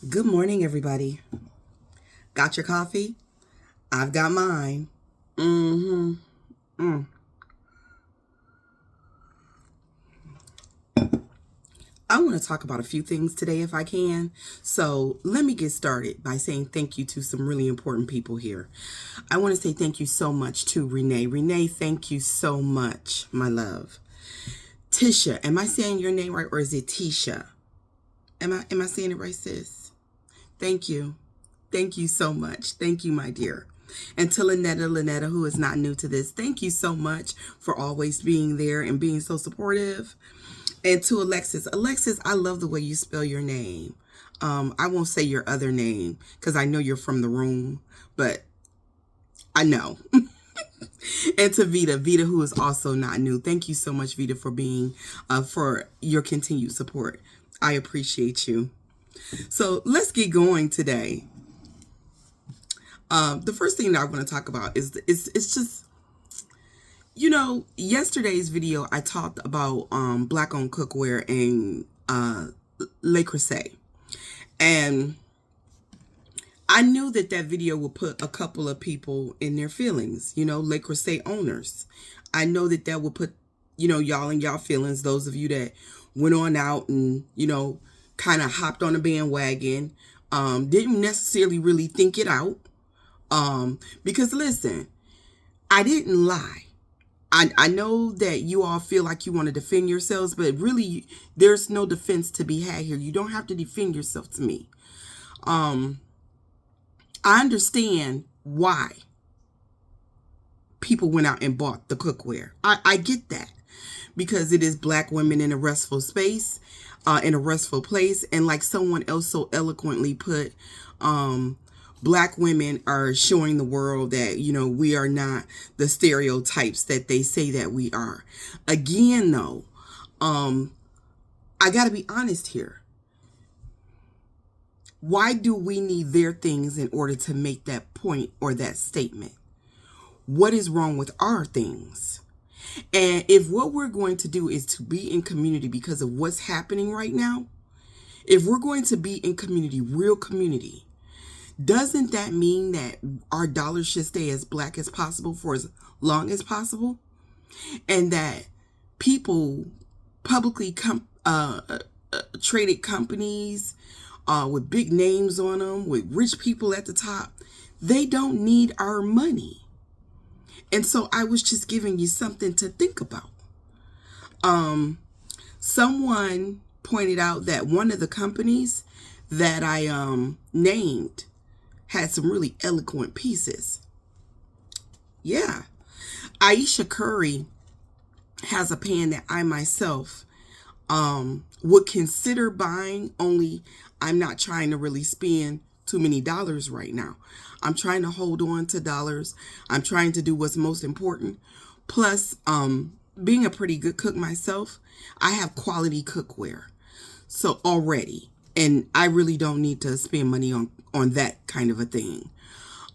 Good morning, everybody. Got your coffee? I've got mine. Mm-hmm. Mm. I want to talk about a few things today if I can. So let me get started by saying thank you to some really important people here. I want to say thank you so much to Renee. Renee, thank you so much, my love. Tisha, am I saying your name right or is it Tisha? Am I saying it right, sis? Thank you. Thank you so much. Thank you, my dear. And to Lynetta, who is not new to this, thank you so much for always being there and being so supportive. And to Alexis, I love the way you spell your name. I won't say your other name because I know you're from the room, but I know. And to Vita, who is also not new. Thank you so much, Vita, for being, for your continued support. I appreciate you. So let's get going today. The first thing that I want to talk about is it's just, yesterday's video I talked about black owned cookware and Le Creuset, and I knew that video would put a couple of people in their feelings. Le Creuset owners. I know that would put y'all in y'all feelings. Those of you that went on out and kind of hopped on a bandwagon, didn't necessarily really think it out. Because listen, I didn't lie. I know that you all feel like you want to defend yourselves, but really there's no defense to be had here. You don't have to defend yourself to me. I understand why people went out and bought the cookware. I get that because it is black women in a restful space, in a restful place. And like someone else so eloquently put, black women are showing the world that, we are not the stereotypes that they say that we are. Again, though, I got to be honest here. Why do we need their things in order to make that point or that statement? What is wrong with our things? And if what we're going to do is to be in community because of what's happening right now, if we're going to be in community, real community, doesn't that mean that our dollars should stay as black as possible for as long as possible? And that people, publicly traded companies with big names on them, with rich people at the top, they don't need our money. And so I was just giving you something to think about. Someone pointed out that one of the companies that I named had some really eloquent pieces. Yeah. Aisha Curry has a pan that I myself would consider buying, only I'm not trying to really spend too many dollars right now. I'm trying to hold on to dollars. I'm trying to do what's most important. Plus, being a pretty good cook myself, I have quality cookware. So already, and I really don't need to spend money on that kind of a thing.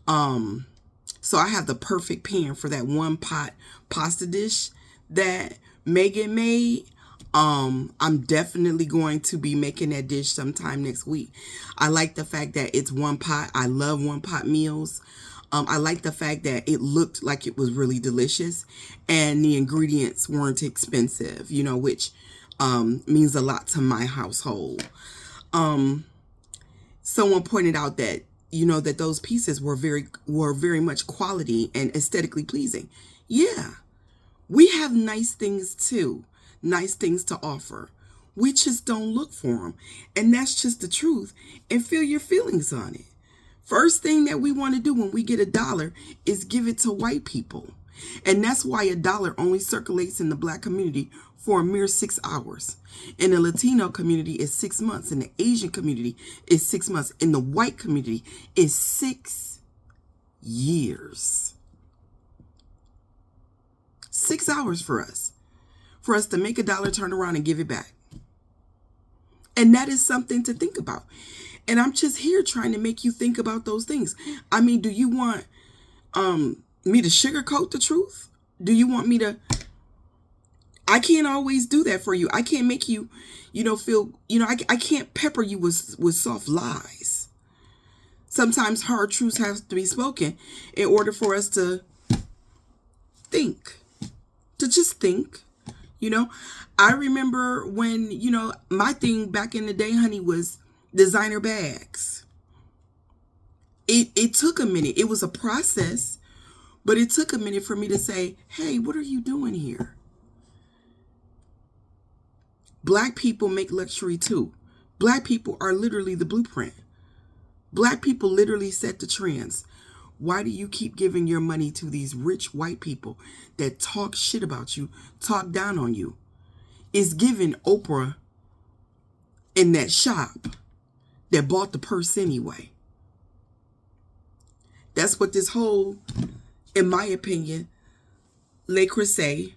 So I have the perfect pan for that one pot pasta dish that Megan made. I'm definitely going to be making that dish sometime next week. I like the fact that it's one pot. I love one pot meals. I like the fact that it looked like it was really delicious and the ingredients weren't expensive, which means a lot to my household. Someone pointed out that, that those pieces were very much quality and aesthetically pleasing. Yeah, we have nice things too. Nice things to offer. We just don't look for them. And that's just the truth. And feel your feelings on it. First thing that we want to do when we get a dollar is give it to white people. And that's why a dollar only circulates in the black community for a mere 6 hours. In the Latino community, it's 6 months. In the Asian community, it's 6 months. In the white community, it's 6 years. 6 hours for us. For us to make a dollar, turn around and give it back. And that is something to think about. And I'm just here trying to make you think about those things. I mean, do you want me to sugarcoat the truth? Do you want me to I can't always do that for you. I can't make you, feel, I can't pepper you with soft lies. Sometimes hard truths have to be spoken in order for us to think, to just think. I remember when, my thing back in the day, honey, was designer bags. It took a minute. It was a process, but it took a minute for me to say, hey, what are you doing here? Black people make luxury too. Black people are literally the blueprint. Black people literally set the trends. Why do you keep giving your money to these rich white people that talk shit about you, talk down on you? It's giving Oprah in that shop that bought the purse anyway. That's what this whole, in my opinion, Le Creuset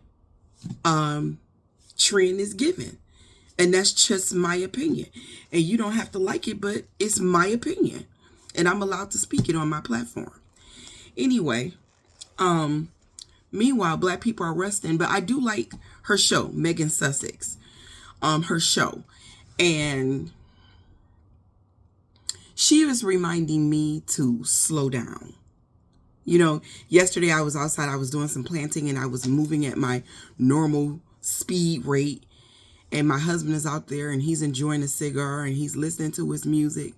trend is giving. And that's just my opinion. And you don't have to like it, but it's my opinion. And I'm allowed to speak it on my platform. Anyway, meanwhile, black people are resting. But I do like her show, Megan Sussex. Her show. And she was reminding me to slow down. Yesterday I was outside. I was doing some planting and I was moving at my normal speed rate. And my husband is out there and he's enjoying a cigar and he's listening to his music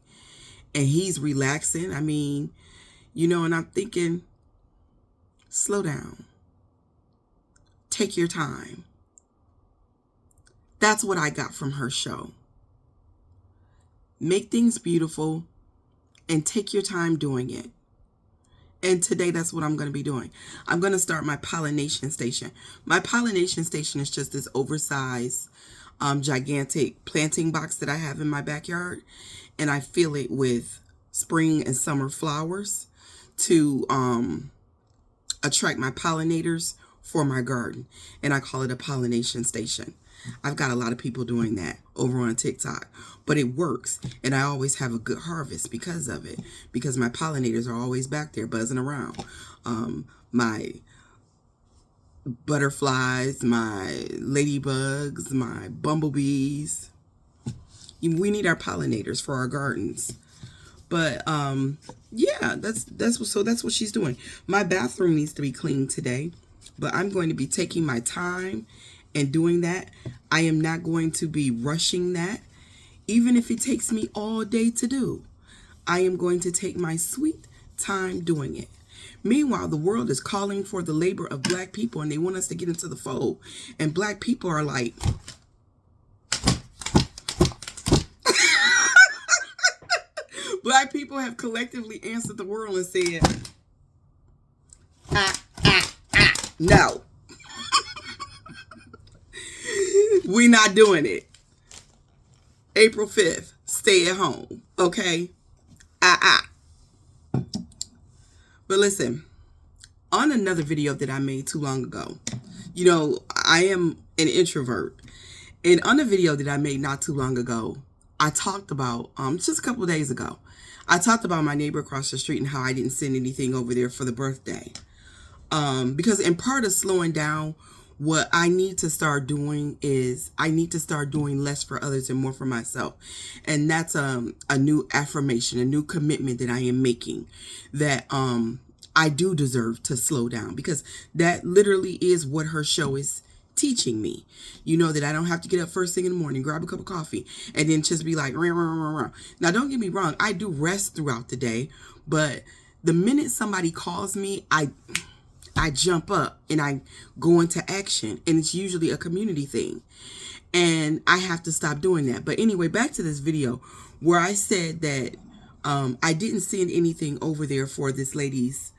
and he's relaxing. I mean, and I'm thinking, slow down. Take your time. That's what I got from her show. Make things beautiful and take your time doing it. And today, that's what I'm going to be doing. I'm going to start my pollination station. My pollination station is just this oversized, gigantic planting box that I have in my backyard. And I fill it with spring and summer flowers to attract my pollinators for my garden. And I call it a pollination station. I've got a lot of people doing that over on TikTok, but it works. And I always have a good harvest because of it, because my pollinators are always back there buzzing around. My butterflies, my ladybugs, my bumblebees. We need our pollinators for our gardens. But yeah, that's what she's doing. My bathroom needs to be cleaned today, but I'm going to be taking my time and doing that. I am not going to be rushing that, even if it takes me all day to do. I am going to take my sweet time doing it. Meanwhile, the world is calling for the labor of black people and they want us to get into the fold. And black people are like, black people have collectively answered the world and said, no. We're not doing it. April 5th, stay at home, okay? But listen, on another video that I made too long ago, I am an introvert. And on a video that I made not too long ago, I talked about, just a couple of days ago, I talked about my neighbor across the street and how I didn't send anything over there for the birthday. Because in part of slowing down, what I need to start doing is I need to start doing less for others and more for myself. And that's a new affirmation, a new commitment that I am making, that I do deserve to slow down, because that literally is what her show is teaching me. That I don't have to get up first thing in the morning, grab a cup of coffee, and then just be like, rah, rah, rah, rah. Now, don't get me wrong. I do rest throughout the day, but the minute somebody calls me, I jump up and I go into action, and it's usually a community thing, and I have to stop doing that. But anyway, back to this video where I said that I didn't send anything over there for this lady's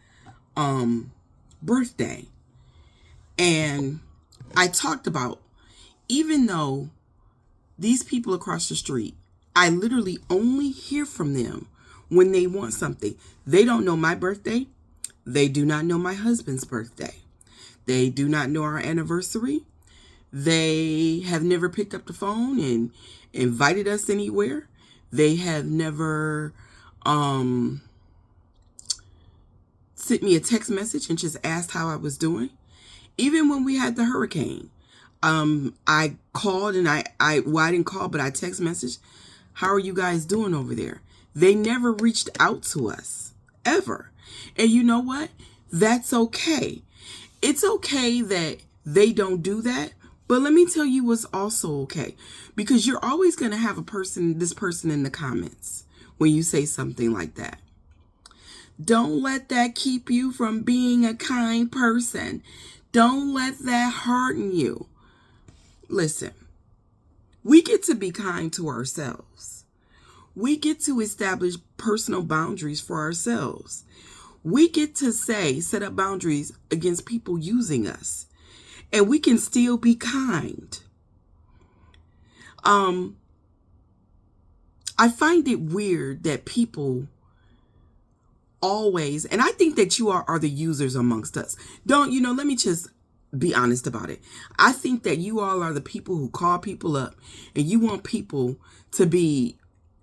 birthday. And I talked about, even though these people across the street, I literally only hear from them when they want something. They don't know my birthday. They do not know my husband's birthday. They do not know our anniversary. They have never picked up the phone and invited us anywhere. They have never sent me a text message and just asked how I was doing. Even when we had the hurricane, I called and well, I didn't call, but I text message, how are you guys doing over there? They never reached out to us, ever. And you know what? That's okay. It's okay that they don't do that, but let me tell you what's also okay. Because you're always going to have this person in the comments when you say something like that. Don't let that keep you from being a kind person. Don't let that harden you. Listen, we get to be kind to ourselves. We get to establish personal boundaries for ourselves. We get to set up boundaries against people using us. And we can still be kind. I find it weird that people always, and I think that you are the users amongst us. Let me just be honest about it. I think that you all are the people who call people up and you want people to be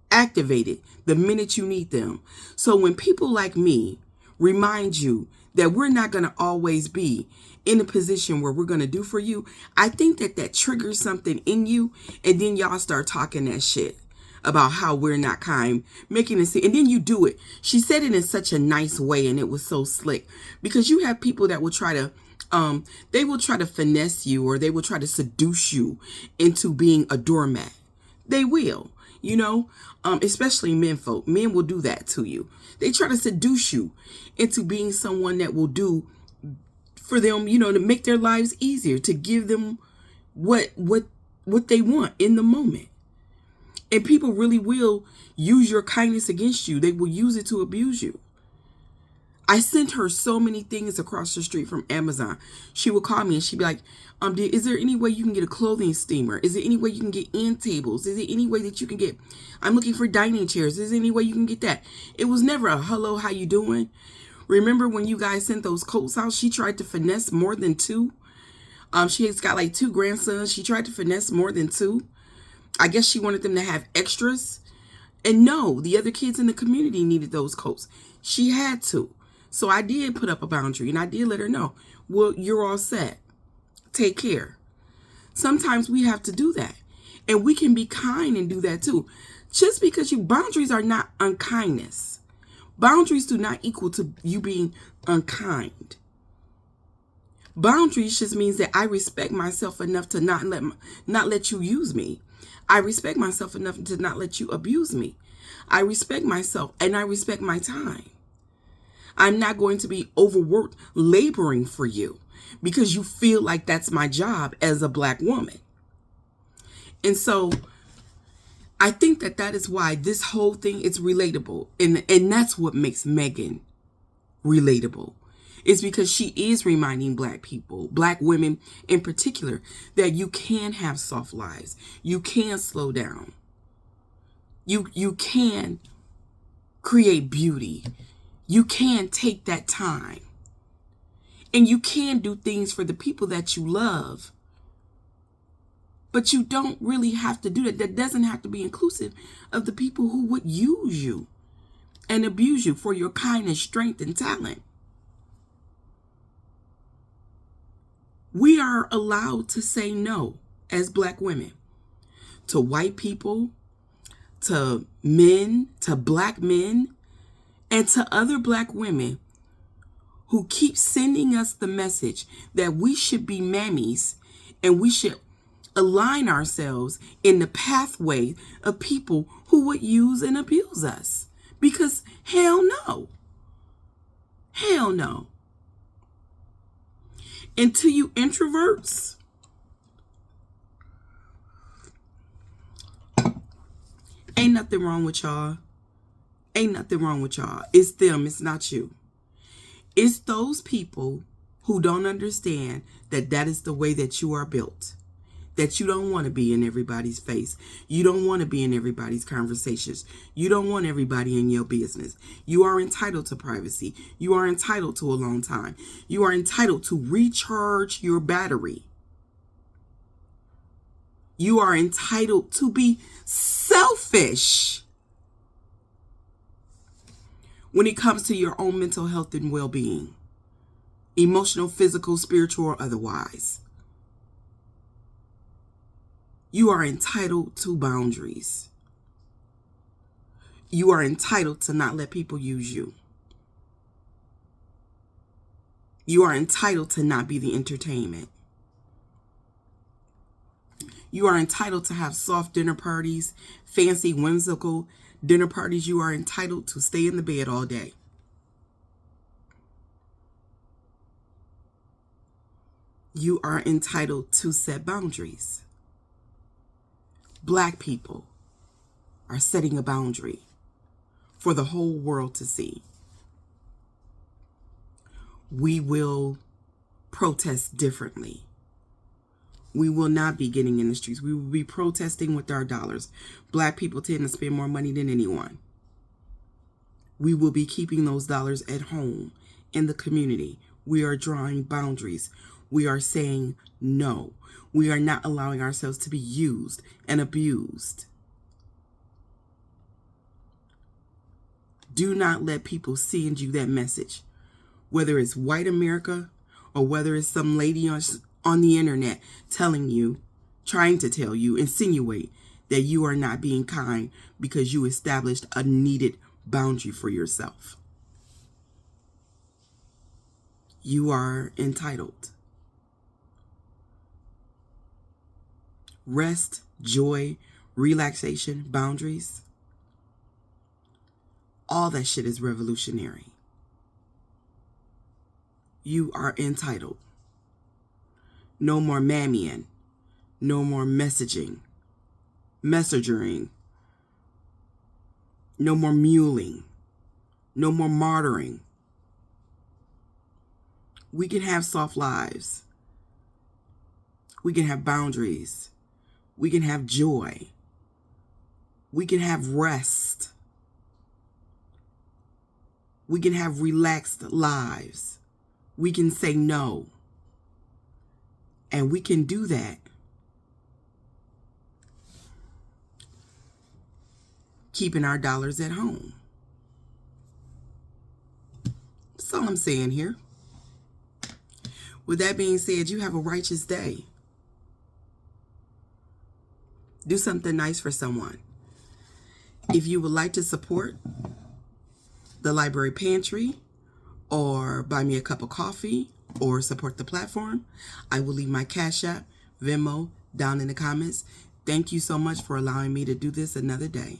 activated the minute you need them. So when people like me remind you that we're not going to always be in a position where we're going to do for you, I think that triggers something in you, and then y'all start talking that shit about how we're not kind, making it seem, and then you do it. She said it in such a nice way, and it was so slick, because you have people that will try to they will try to finesse you, or they will try to seduce you into being a doormat. They will, especially men folk. Men will do that to you. They try to seduce you into being someone that will do for them, to make their lives easier, to give them what they want in the moment. And people really will use your kindness against you. They will use it to abuse you. I sent her so many things across the street from Amazon. She would call me and she'd be like, is there any way you can get a clothing steamer? Is there any way you can get end tables? Is there any way that you can get, I'm looking for dining chairs. Is there any way you can get that? It was never a hello, how you doing? Remember when you guys sent those coats out? She tried to finesse more than two. She has got like 2 grandsons. She tried to finesse more than 2. I guess she wanted them to have extras. And no, the other kids in the community needed those coats. She had to. So I did put up a boundary and I did let her know, well, you're all set. Take care. Sometimes we have to do that. And we can be kind and do that too. Just because boundaries are not unkindness. Boundaries do not equal to you being unkind. Boundaries just means that I respect myself enough to not let you use me. I respect myself enough to not let you abuse me. I respect myself and I respect my time. I'm not going to be overworked laboring for you because you feel like that's my job as a Black woman. And so I think that is why this whole thing is relatable. And that's what makes Megan relatable. It's because she is reminding Black people, Black women in particular, that you can have soft lives. You can slow down. You can create beauty. You can take that time. And you can do things for the people that you love. But you don't really have to do that. That doesn't have to be inclusive of the people who would use you and abuse you for your kindness, strength, and talent. We are allowed to say no as Black women to white people, to men, to Black men, and to other Black women who keep sending us the message that we should be mammies and we should align ourselves in the pathway of people who would use and abuse us. Because hell no. Hell no. And to you introverts, ain't nothing wrong with y'all. Ain't nothing wrong with y'all. It's them. It's not you. It's those people who don't understand that is the way that you are built. That you don't want to be in everybody's face. You don't want to be in everybody's conversations. You don't want everybody in your business. You are entitled to privacy. You are entitled to alone time. You are entitled to recharge your battery. You are entitled to be selfish when it comes to your own mental health and well-being. Emotional, physical, spiritual, or otherwise. You are entitled to boundaries. You are entitled to not let people use you. You are entitled to not be the entertainment. You are entitled to have soft dinner parties, fancy, whimsical dinner parties. You are entitled to stay in the bed all day. You are entitled to set boundaries. Black people are setting a boundary for the whole world to see. We will protest differently. We will not be getting in the streets. We will be protesting with our dollars. Black people tend to spend more money than anyone. We will be keeping those dollars at home in the community. We are drawing boundaries. We are saying no. We are not allowing ourselves to be used and abused. Do not let people send you that message, whether it's white America or whether it's some lady on the internet telling you, trying to tell you, insinuate that you are not being kind because you established a needed boundary for yourself. You are entitled. Rest, joy, relaxation, boundaries. All that shit is revolutionary. You are entitled. No more mammying. No more messaging. Messagering. No more muling. No more martyring. We can have soft lives. We can have boundaries. We can have joy. We can have rest. We can have relaxed lives. We can say no. And we can do that keeping our dollars at home. That's all I'm saying here. With that being said, you have a righteous day. Do something nice for someone. If you would like to support the Library Pantry or buy me a cup of coffee or support the platform, I will leave my Cash App, Venmo down in the comments. Thank you so much for allowing me to do this another day.